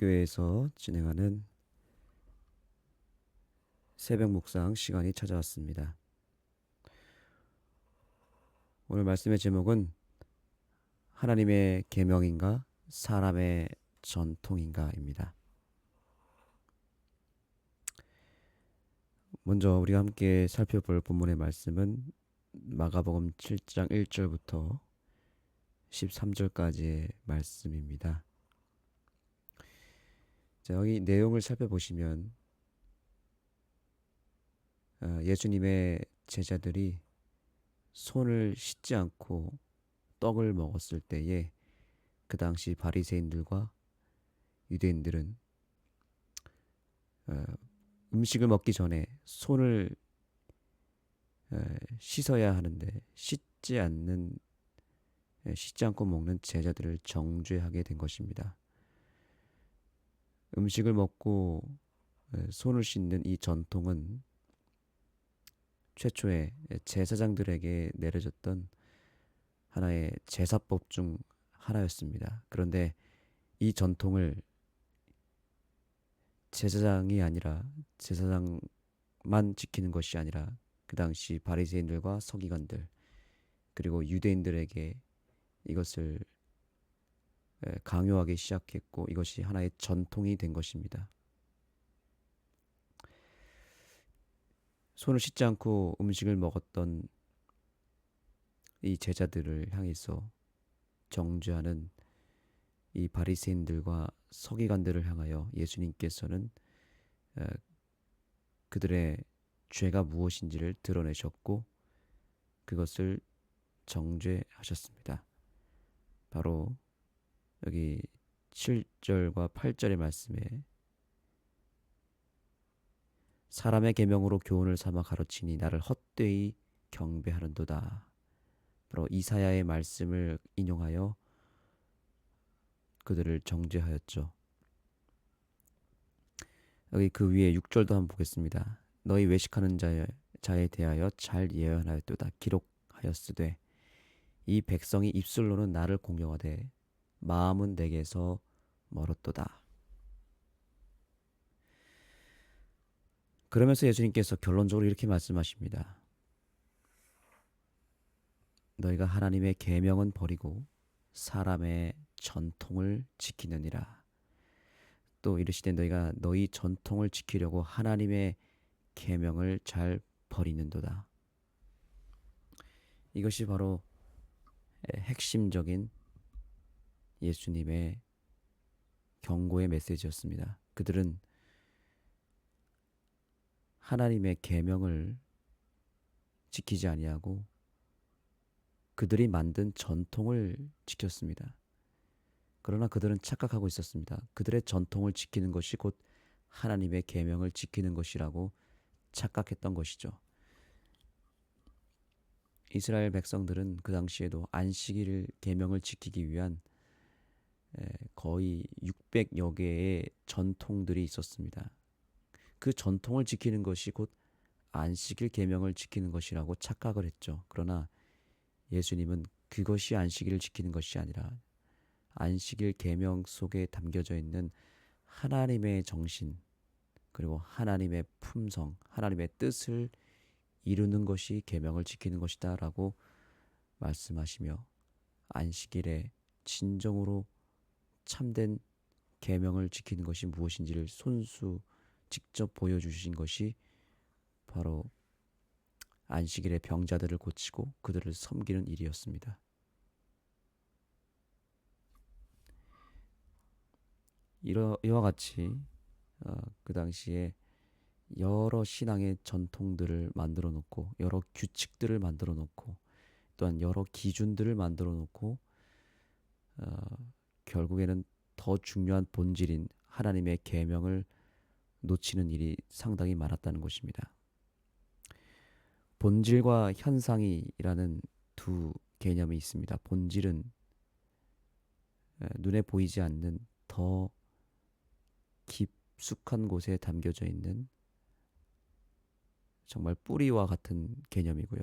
한국교회에서 진행하는 새벽 묵상 시간이 찾아왔습니다. 오늘 말씀의 제목은 하나님의 계명인가 사람의 전통인가입니다. 먼저 우리가 함께 살펴볼 본문의 말씀은 마가복음 7장 1절부터 13절까지의 말씀입니다. 자, 여기 내용을 살펴보시면 예수님의 제자들이 손을 씻지 않고 떡을 먹었을 때에 그 당시 바리새인들과 유대인들은 음식을 먹기 전에 손을 씻어야 하는데 씻지 않고 먹는 제자들을 정죄하게 된 것입니다. 음식을 먹고 손을 씻는 이 전통은 최초에 제사장들에게 내려졌던 하나의 제사법 중 하나였습니다. 그런데 이 전통을 제사장만 지키는 것이 아니라 그 당시 바리새인들과 서기관들 그리고 유대인들에게 이것을 강요하기 시작했고 이것이 하나의 전통이 된 것입니다. 손을 씻지 않고 음식을 먹었던 이 제자들을 향해서 정죄하는 이 바리새인들과 서기관들을 향하여 예수님께서는 그들의 죄가 무엇인지를 드러내셨고 그것을 정죄하셨습니다. 바로 여기 7절과 8절의 말씀에 사람의 계명으로 교훈을 삼아 가르치니 나를 헛되이 경배하는도다. 바로 이사야의 말씀을 인용하여 그들을 정죄하였죠. 여기 그 위에 6절도 한번 보겠습니다. 너희 외식하는 자에 대하여 잘 예언하였도다. 기록하였으되 이 백성이 입술로는 나를 공경하되 마음은 내게서 멀었도다. 그러면서 예수님께서 결론적으로 이렇게 말씀하십니다. 너희가 하나님의 계명은 버리고 사람의 전통을 지키느니라. 또 이르시되 너희가 너희 전통을 지키려고 하나님의 계명을 잘 버리는도다. 이것이 바로 핵심적인 예수님의 경고의 메시지였습니다. 그들은 하나님의 계명을 지키지 아니하고 그들이 만든 전통을 지켰습니다. 그러나 그들은 착각하고 있었습니다. 그들의 전통을 지키는 것이 곧 하나님의 계명을 지키는 것이라고 착각했던 것이죠. 이스라엘 백성들은 그 당시에도 안식일 계명을 지키기 위한 거의 600여 개의 전통들이 있었습니다. 그 전통을 지키는 것이 곧 안식일 계명을 지키는 것이라고 착각을 했죠. 그러나 예수님은 그것이 안식일을 지키는 것이 아니라 안식일 계명 속에 담겨져 있는 하나님의 정신 그리고 하나님의 품성, 하나님의 뜻을 이루는 것이 계명을 지키는 것이다 라고 말씀하시며 안식일에 진정으로 참된 계명을 지키는 것이 무엇인지를 손수 직접 보여주신 것이 바로 안식일에 병자들을 고치고 그들을 섬기는 일이었습니다. 이와 같이 그 당시에 여러 신앙의 전통들을 만들어 놓고 여러 규칙들을 만들어 놓고 또한 여러 기준들을 만들어 놓고 결국에는 더 중요한 본질인 하나님의 계명을 놓치는 일이 상당히 많았다는 것입니다. 본질과 현상이라는 두 개념이 있습니다. 본질은 눈에 보이지 않는 더 깊숙한 곳에 담겨져 있는 정말 뿌리와 같은 개념이고요.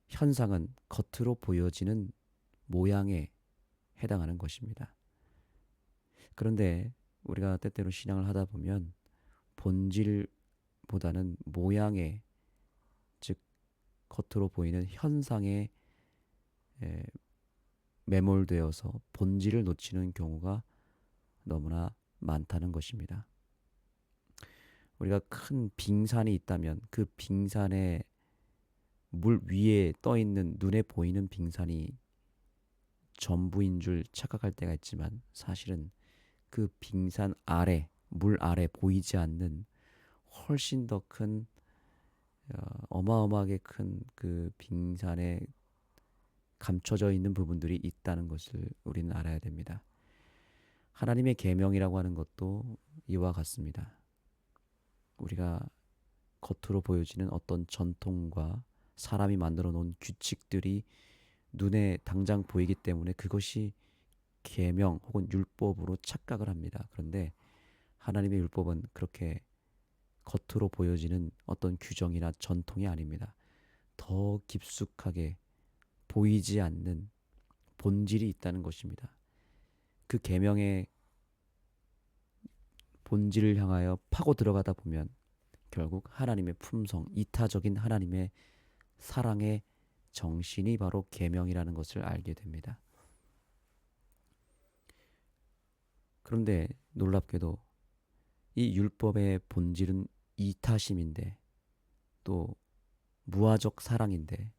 현상은 겉으로 보여지는 모양에 해당하는 것입니다. 그런데 우리가 때때로 신앙을 하다 보면 본질보다는 모양에, 즉 겉으로 보이는 현상에 에, 매몰되어서 본질을 놓치는 경우가 너무나 많다는 것입니다. 우리가 큰 빙산이 있다면 그 빙산의 물 위에 떠 있는 눈에 보이는 빙산이 전부인 줄 착각할 때가 있지만, 사실은 그 빙산 아래, 물 아래 보이지 않는 훨씬 더 큰, 어마어마하게 큰 그 빙산에 감춰져 있는 부분들이 있다는 것을 우리는 알아야 됩니다. 하나님의 계명이라고 하는 것도 이와 같습니다. 우리가 겉으로 보여지는 어떤 전통과 사람이 만들어 놓은 규칙들이 눈에 당장 보이기 때문에 그것이 계명 혹은 율법으로 착각을 합니다. 그런데 하나님의 율법은 그렇게 겉으로 보여지는 어떤 규정이나 전통이 아닙니다. 더 깊숙하게 보이지 않는 본질이 있다는 것입니다. 그 계명의 본질을 향하여 파고 들어가다 보면 결국 하나님의 품성, 이타적인 하나님의 사랑의 정신이 바로 계명이라는 것을 알게 됩니다. 그런데 놀랍게도 이 율법의 본질은 이타심인데, 또 무아적 사랑인데,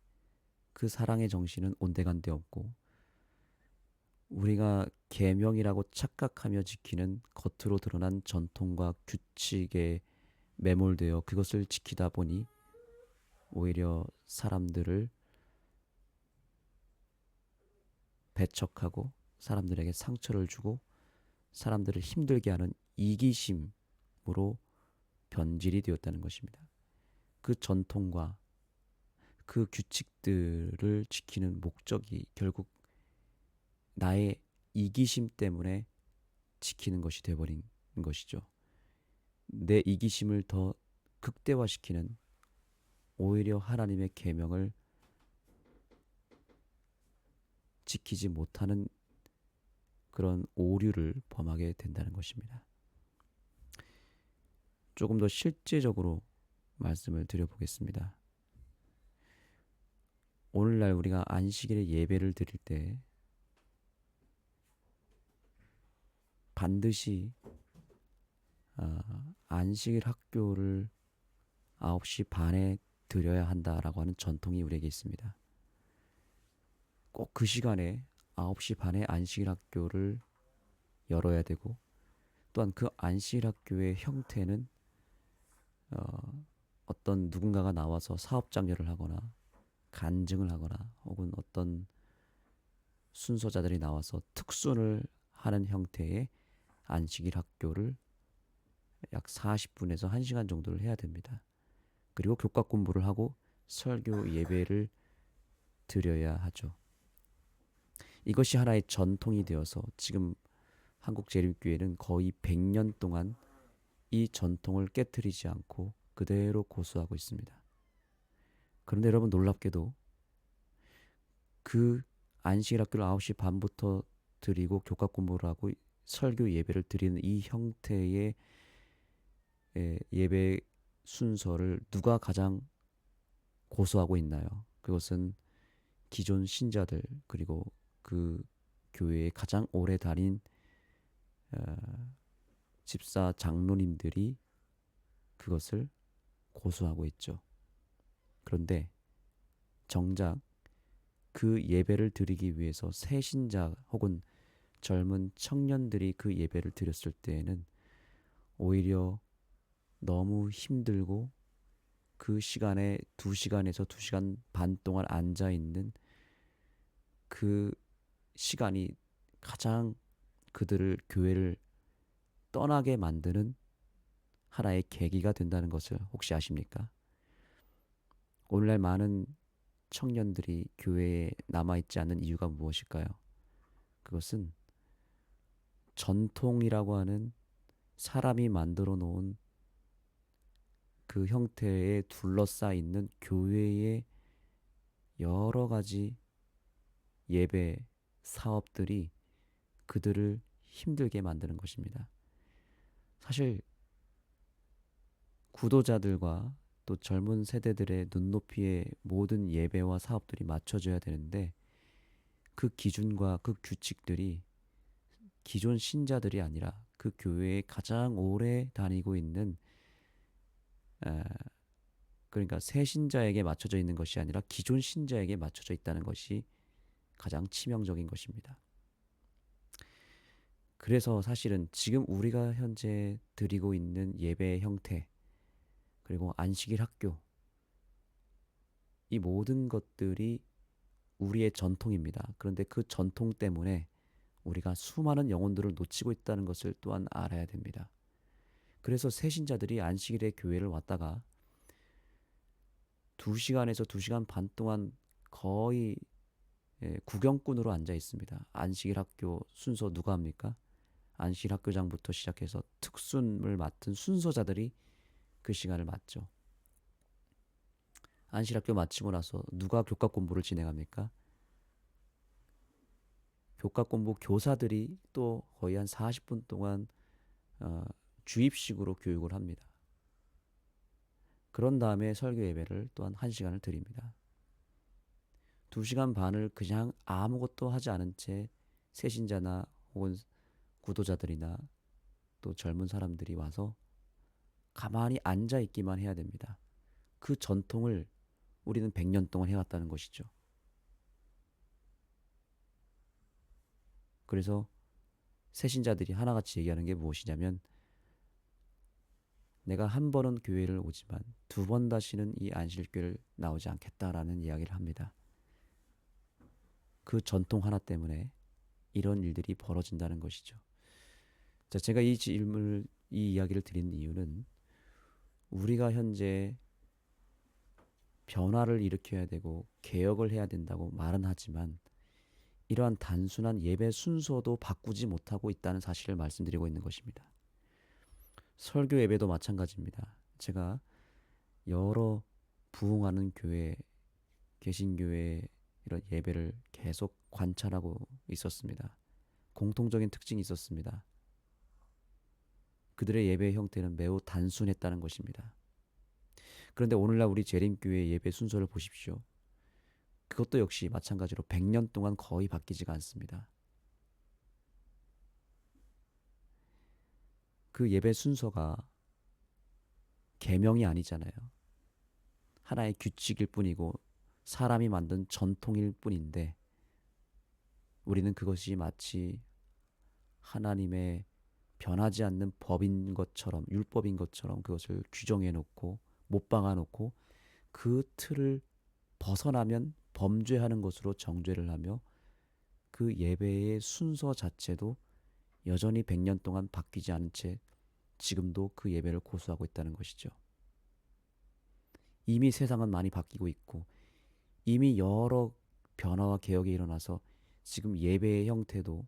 그 사랑의 정신은 온데간데 없고 우리가 계명이라고 착각하며 지키는 겉으로 드러난 전통과 규칙에 매몰되어 그것을 지키다 보니 오히려 사람들을 배척하고 사람들에게 상처를 주고 사람들을 힘들게 하는 이기심으로 변질이 되었다는 것입니다. 그 전통과 그 규칙들을 지키는 목적이 결국 나의 이기심 때문에 지키는 것이 되어버린 것이죠. 내 이기심을 더 극대화시키는, 오히려 하나님의 계명을 지키지 못하는 그런 오류를 범하게 된다는 것입니다. 조금 더 실제적으로 말씀을 드려보겠습니다. 오늘날 우리가 안식일에 예배를 드릴 때 반드시 안식일 학교를 9시 반에 드려야 한다라고 하는 전통이 우리에게 있습니다. 꼭 그 시간에 9시 반에 안식일 학교를 열어야 되고, 또한 그 안식일 학교의 형태는 어떤 누군가가 나와서 사업장려를 하거나 간증을 하거나 혹은 어떤 순서자들이 나와서 특순을 하는 형태의 안식일 학교를 약 40분에서 1시간 정도를 해야 됩니다. 그리고 교과 공부를 하고 설교 예배를 드려야 하죠. 이것이 하나의 전통이 되어서 지금 한국재림교회는 거의 100년 동안 이 전통을 깨트리지 않고 그대로 고수하고 있습니다. 그런데 여러분, 놀랍게도 그 안식일 학교를 9시 반부터 드리고 교과 공부를 하고 설교 예배를 드리는 이 형태의 예배 순서를 누가 가장 고수하고 있나요? 그것은 기존 신자들, 그리고 그 교회에 가장 오래 다닌 집사 장로님들이 그것을 고수하고 있죠. 그런데 정작 그 예배를 드리기 위해서 새 신자 혹은 젊은 청년들이 그 예배를 드렸을 때에는 오히려 너무 힘들고 그 시간에 2시간에서 2시간 반 동안 앉아 있는 그 시간이 가장 그들을, 교회를 떠나게 만드는 하나의 계기가 된다는 것을 혹시 아십니까? 오늘날 많은 청년들이 교회에 남아있지 않는 이유가 무엇일까요? 그것은 전통이라고 하는 사람이 만들어 놓은 그 형태에 둘러싸여 있는 교회의 여러 가지 예배 사업들이 그들을 힘들게 만드는 것입니다. 사실 구도자들과 또 젊은 세대들의 눈높이에 모든 예배와 사업들이 맞춰져야 되는데 그 기준과 그 규칙들이 기존 신자들이 아니라 그 교회에 가장 오래 다니고 있는 에, 그러니까 새 신자에게 맞춰져 있는 것이 아니라 기존 신자에게 맞춰져 있다는 것이 가장 치명적인 것입니다. 그래서 사실은 지금 우리가 현재 드리고 있는 예배의 형태 그리고 안식일 학교 이 모든 것들이 우리의 전통입니다. 그런데 그 전통 때문에 우리가 수많은 영혼들을 놓치고 있다는 것을 또한 알아야 됩니다. 그래서 새신자들이 안식일에 교회를 왔다가 2시간에서 2시간 반 동안 거의 구경꾼으로 앉아 있습니다. 안식일 학교 순서 누가 합니까? 안식일 학교장부터 시작해서 특순을 맡은 순서자들이 그 시간을 맞죠. 안식일 학교 마치고 나서 누가 교과 공부를 진행합니까? 교과 공부 교사들이 또 거의 한 40분 동안 어, 주입식으로 교육을 합니다. 그런 다음에 설교 예배를 또한 1시간을 드립니다. 2시간 반을 그냥 아무것도 하지 않은 채 새신자나 혹은 구도자들이나 또 젊은 사람들이 와서 가만히 앉아 있기만 해야 됩니다. 그 전통을 우리는 100년 동안 해왔다는 것이죠. 그래서 새신자들이 하나같이 얘기하는 게 무엇이냐면 내가 한 번은 교회를 오지만 2번 다시는 이 안식교를 나오지 않겠다라는 이야기를 합니다. 그 전통 하나 때문에 이런 일들이 벌어진다는 것이죠. 자, 제가 이 이야기를 드린 이유는 우리가 현재 변화를 일으켜야 되고 개혁을 해야 된다고 말은 하지만 이러한 단순한 예배 순서도 바꾸지 못하고 있다는 사실을 말씀드리고 있는 것입니다. 설교 예배도 마찬가지입니다. 제가 여러 부흥하는 교회, 개신교회 이런 예배를 계속 관찰하고 있었습니다. 공통적인 특징이 있었습니다. 그들의 예배 형태는 매우 단순했다는 것입니다. 그런데 오늘날 우리 재림교회 예배 순서를 보십시오. 그것도 역시 마찬가지로 100년 동안 거의 바뀌지가 않습니다. 그 예배 순서가 계명이 아니잖아요. 하나의 규칙일 뿐이고 사람이 만든 전통일 뿐인데 우리는 그것이 마치 하나님의 변하지 않는 법인 것처럼 율법인 것처럼 그것을 규정해 놓고 못 박아 놓고 그 틀을 벗어나면 범죄하는 것으로 정죄를 하며 그 예배의 순서 자체도 여전히 100년 동안 바뀌지 않은 채 지금도 그 예배를 고수하고 있다는 것이죠. 이미 세상은 많이 바뀌고 있고 이미 여러 변화와 개혁이 일어나서 지금 예배의 형태도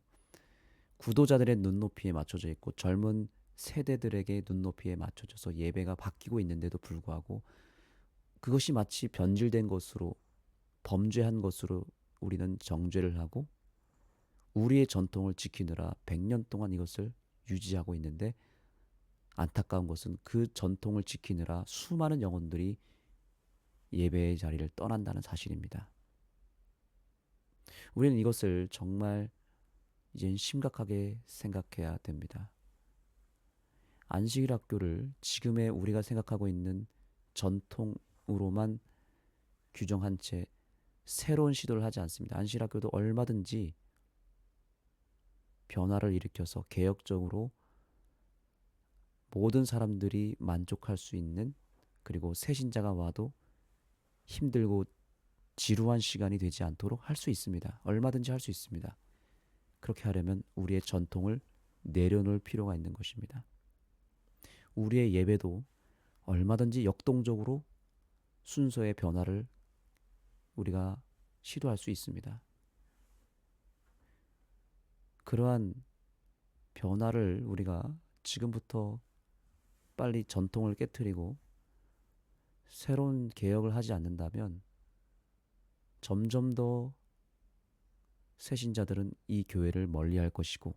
구도자들의 눈높이에 맞춰져 있고 젊은 세대들에게 눈높이에 맞춰져서 예배가 바뀌고 있는데도 불구하고 그것이 마치 변질된 것으로 범죄한 것으로 우리는 정죄를 하고 우리의 전통을 지키느라 100년 동안 이것을 유지하고 있는데 안타까운 것은 그 전통을 지키느라 수많은 영혼들이 예배의 자리를 떠난다는 사실입니다. 우리는 이것을 정말 이젠 심각하게 생각해야 됩니다. 안식일 학교를 지금의 우리가 생각하고 있는 전통으로만 규정한 채 새로운 시도를 하지 않습니다. 안식일 학교도 얼마든지 변화를 일으켜서 개혁적으로 모든 사람들이 만족할 수 있는 그리고 새신자가 와도 힘들고 지루한 시간이 되지 않도록 할 수 있습니다. 얼마든지 할 수 있습니다. 그렇게 하려면 우리의 전통을 내려놓을 필요가 있는 것입니다. 우리의 예배도 얼마든지 역동적으로 순서의 변화를 우리가 시도할 수 있습니다. 그러한 변화를 우리가 지금부터 빨리 전통을 깨트리고 새로운 개혁을 하지 않는다면 점점 더 새신자들은 이 교회를 멀리할 것이고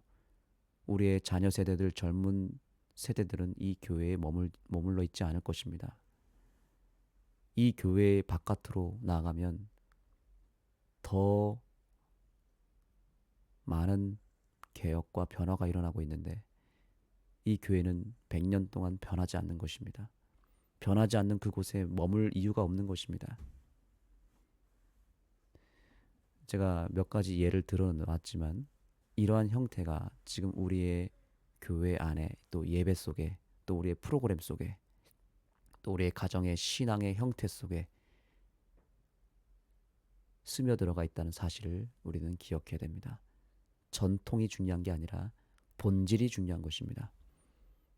우리의 자녀 세대들, 젊은 세대들은 이 교회에 머물러 있지 않을 것입니다. 이 교회 바깥으로 나가면 더 많은 개혁과 변화가 일어나고 있는데 이 교회는 100년 동안 변하지 않는 것입니다. 변하지 않는 그곳에 머물 이유가 없는 것입니다. 제가 몇 가지 예를 들어 놨지만 이러한 형태가 지금 우리의 교회 안에, 또 예배 속에, 또 우리의 프로그램 속에, 또 우리의 가정의 신앙의 형태 속에 스며들어가 있다는 사실을 우리는 기억해야 됩니다. 전통이 중요한 게 아니라 본질이 중요한 것입니다.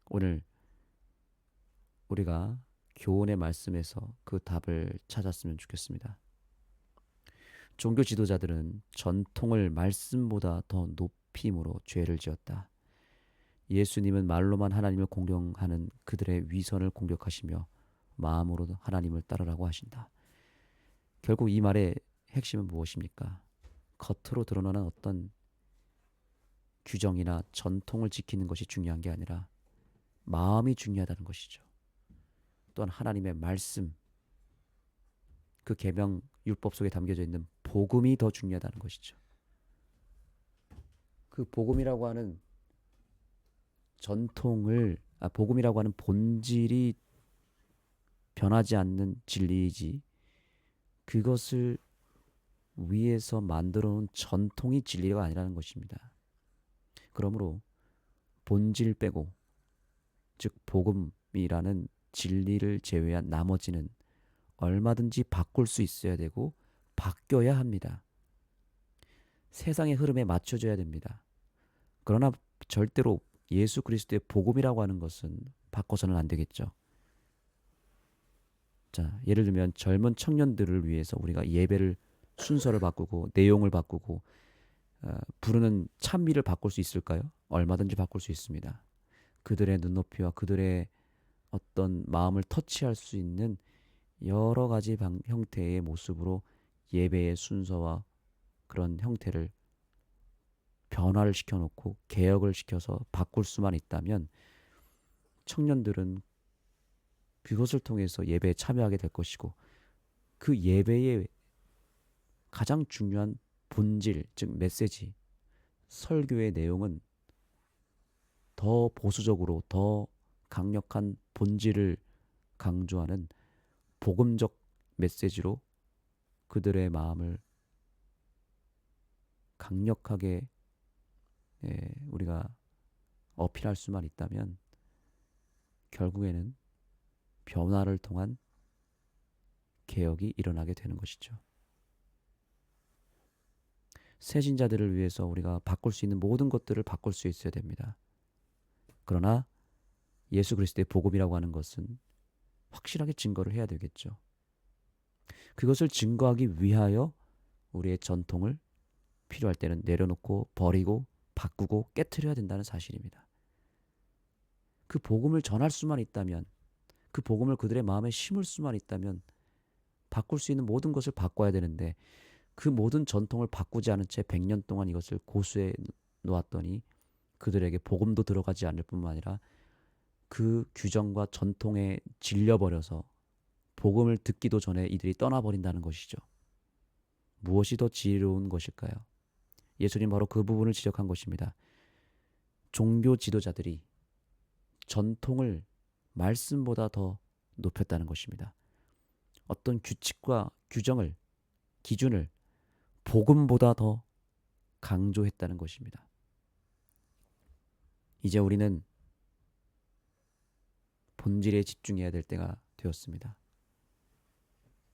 오늘 우리가 교훈의 말씀에서 그 답을 찾았으면 좋겠습니다. 종교 지도자들은 전통을 말씀보다 더 높임으로 죄를 지었다. 예수님은 말로만 하나님을 공경하는 그들의 위선을 공격하시며 마음으로 하나님을 따르라고 하신다. 결국 이 말의 핵심은 무엇입니까? 겉으로 드러나는 어떤 규정이나 전통을 지키는 것이 중요한 게 아니라 마음이 중요하다는 것이죠. 또한 하나님의 말씀, 그 계명 율법 속에 담겨져 있는 복음이 더 중요하다는 것이죠. 그 복음이라고 하는 복음이라고 하는 본질이 변하지 않는 진리이지, 그것을 위에서 만들어 놓은 전통이 진리가 아니라는 것입니다. 그러므로 본질 빼고, 즉 복음이라는 진리를 제외한 나머지는 얼마든지 바꿀 수 있어야 되고 바뀌어야 합니다. 세상의 흐름에 맞춰져야 됩니다. 그러나 절대로 예수 그리스도의 복음이라고 하는 것은 바꿔서는 안 되겠죠. 자, 예를 들면 젊은 청년들을 위해서 우리가 예배를 순서를 바꾸고 내용을 바꾸고 부르는 찬미를 바꿀 수 있을까요? 얼마든지 바꿀 수 있습니다. 그들의 눈높이와 그들의 어떤 마음을 터치할 수 있는 여러 가지 형태의 모습으로 예배의 순서와 그런 형태를 변화를 시켜놓고 개혁을 시켜서 바꿀 수만 있다면 청년들은 그것을 통해서 예배에 참여하게 될 것이고, 그 예배의 가장 중요한 본질, 즉 메시지, 설교의 내용은 더 보수적으로 더 강력한 본질을 강조하는 복음적 메시지로 그들의 마음을 강력하게 우리가 어필할 수만 있다면 결국에는 변화를 통한 개혁이 일어나게 되는 것이죠. 새신자들을 위해서 우리가 바꿀 수 있는 모든 것들을 바꿀 수 있어야 됩니다. 그러나 예수 그리스도의 복음이라고 하는 것은 확실하게 증거를 해야 되겠죠. 그것을 증거하기 위하여 우리의 전통을 필요할 때는 내려놓고 버리고 바꾸고 깨트려야 된다는 사실입니다. 그 복음을 전할 수만 있다면, 그 복음을 그들의 마음에 심을 수만 있다면 바꿀 수 있는 모든 것을 바꿔야 되는데, 그 모든 전통을 바꾸지 않은 채 100년 동안 이것을 고수해 놓았더니 그들에게 복음도 들어가지 않을 뿐만 아니라 그 규정과 전통에 질려버려서 복음을 듣기도 전에 이들이 떠나버린다는 것이죠. 무엇이 더 지혜로운 것일까요? 예수님 바로 그 부분을 지적한 것입니다. 종교 지도자들이 전통을 말씀보다 더 높였다는 것입니다. 어떤 규칙과 규정을, 기준을 복음보다 더 강조했다는 것입니다. 이제 우리는 본질에 집중해야 될 때가 되었습니다.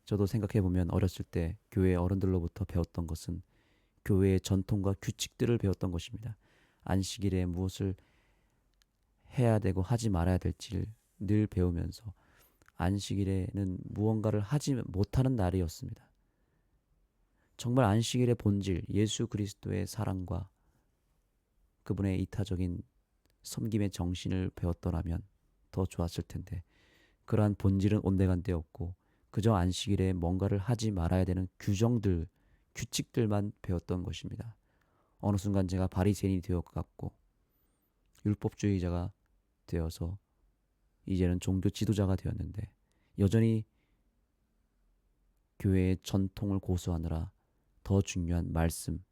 저도 생각해보면 어렸을 때 교회 어른들로부터 배웠던 것은 교회의 전통과 규칙들을 배웠던 것입니다. 안식일에 무엇을 해야 되고 하지 말아야 될지를 늘 배우면서 안식일에는 무언가를 하지 못하는 날이었습니다. 정말 안식일의 본질, 예수 그리스도의 사랑과 그분의 이타적인 섬김의 정신을 배웠더라면 더 좋았을 텐데, 그러한 본질은 온데간데 없고 그저 안식일에 뭔가를 하지 말아야 되는 규정들, 규칙들만 배웠던 것입니다. 어느 순간 제가 바리새인이 되어갔고 율법주의자가 되어서 이제는 종교 지도자가 되었는데 여전히 교회의 전통을 고수하느라 더 중요한 말씀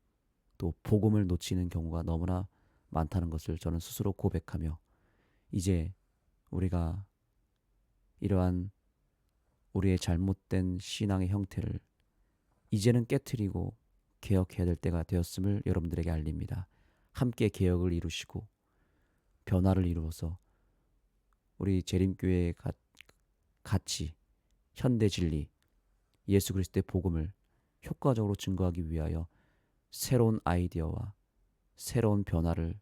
또 복음을 놓치는 경우가 너무나 많다는 것을 저는 스스로 고백하며 이제 우리가 이러한 우리의 잘못된 신앙의 형태를 이제는 깨트리고 개혁해야 될 때가 되었음을 여러분들에게 알립니다. 함께 개혁을 이루시고 변화를 이루어서 우리 재림교회의 가치, 현대 진리, 예수 그리스도의 복음을 효과적으로 증거하기 위하여 새로운 아이디어와 새로운 변화를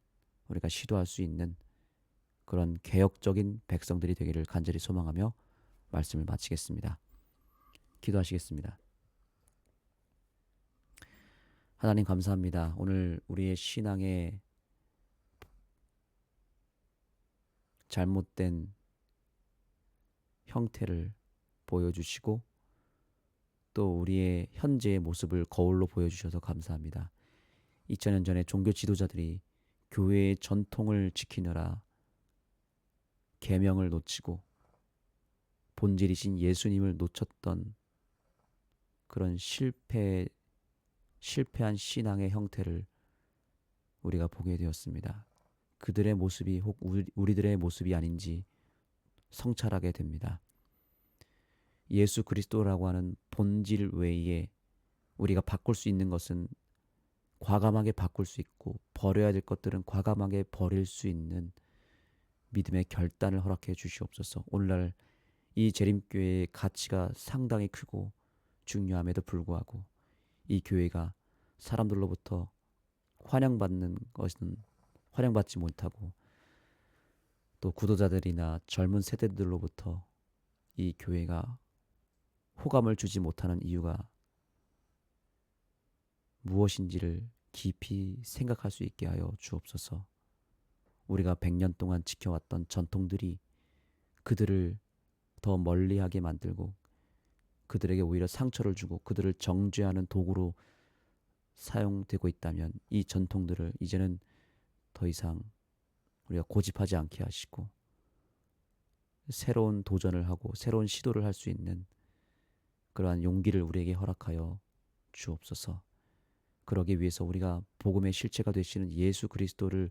우리가 시도할 수 있는 그런 개혁적인 백성들이 되기를 간절히 소망하며 말씀을 마치겠습니다. 기도하시겠습니다. 하나님 감사합니다. 오늘 우리의 신앙의 잘못된 형태를 보여주시고 또 우리의 현재의 모습을 거울로 보여주셔서 감사합니다. 2000년 전에 종교 지도자들이 교회의 전통을 지키느라 계명을 놓치고 본질이신 예수님을 놓쳤던 그런 실패한 신앙의 형태를 우리가 보게 되었습니다. 그들의 모습이 혹 우리들의 모습이 아닌지 성찰하게 됩니다. 예수 그리스도라고 하는 본질 외에 우리가 바꿀 수 있는 것은 과감하게 바꿀 수 있고 버려야 될 것들은 과감하게 버릴 수 있는 믿음의 결단을 허락해 주시옵소서. 오늘날 이 재림교회의 가치가 상당히 크고 중요함에도 불구하고 이 교회가 사람들로부터 환영받는 것은 환영받지 못하고 또 구도자들이나 젊은 세대들로부터 이 교회가 호감을 주지 못하는 이유가 무엇인지를 깊이 생각할 수 있게 하여 주옵소서. 우리가 100년 동안 지켜왔던 전통들이 그들을 더 멀리하게 만들고 그들에게 오히려 상처를 주고 그들을 정죄하는 도구로 사용되고 있다면 이 전통들을 이제는 더 이상 우리가 고집하지 않게 하시고 새로운 도전을 하고 새로운 시도를 할 수 있는 그러한 용기를 우리에게 허락하여 주옵소서. 그러기 위해서 우리가 복음의 실체가 되시는 예수 그리스도를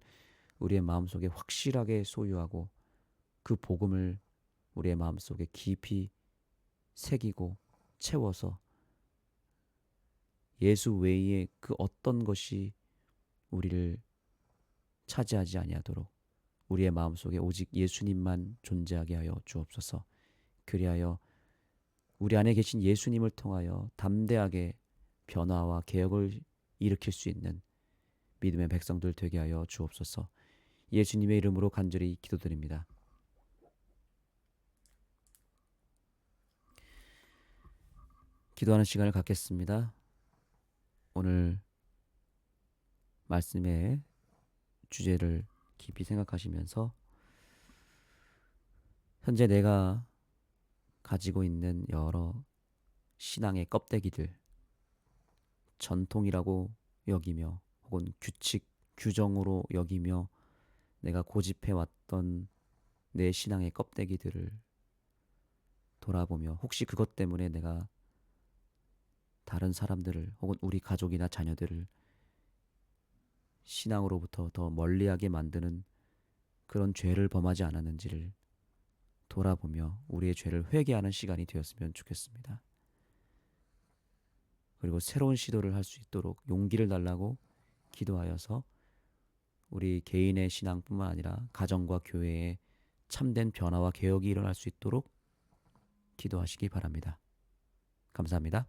우리의 마음속에 확실하게 소유하고 그 복음을 우리의 마음속에 깊이 새기고 채워서 예수 외에 그 어떤 것이 우리를 차지하지 아니하도록 우리의 마음속에 오직 예수님만 존재하게 하여 주옵소서. 그리하여 우리 안에 계신 예수님을 통하여 담대하게 변화와 개혁을 일으킬 수 있는 믿음의 백성들 되게 하여 주옵소서. 예수님의 이름으로 간절히 기도드립니다. 기도하는 시간을 갖겠습니다. 오늘 말씀의 주제를 깊이 생각하시면서 현재 내가 가지고 있는 여러 신앙의 껍데기들, 전통이라고 여기며 혹은 규칙, 규정으로 여기며 내가 고집해왔던 내 신앙의 껍데기들을 돌아보며 혹시 그것 때문에 내가 다른 사람들을 혹은 우리 가족이나 자녀들을 신앙으로부터 더 멀리하게 만드는 그런 죄를 범하지 않았는지를 돌아보며 우리의 죄를 회개하는 시간이 되었으면 좋겠습니다. 그리고 새로운 시도를 할 수 있도록 용기를 달라고 기도하여서 우리 개인의 신앙뿐만 아니라 가정과 교회에 참된 변화와 개혁이 일어날 수 있도록 기도하시기 바랍니다. 감사합니다.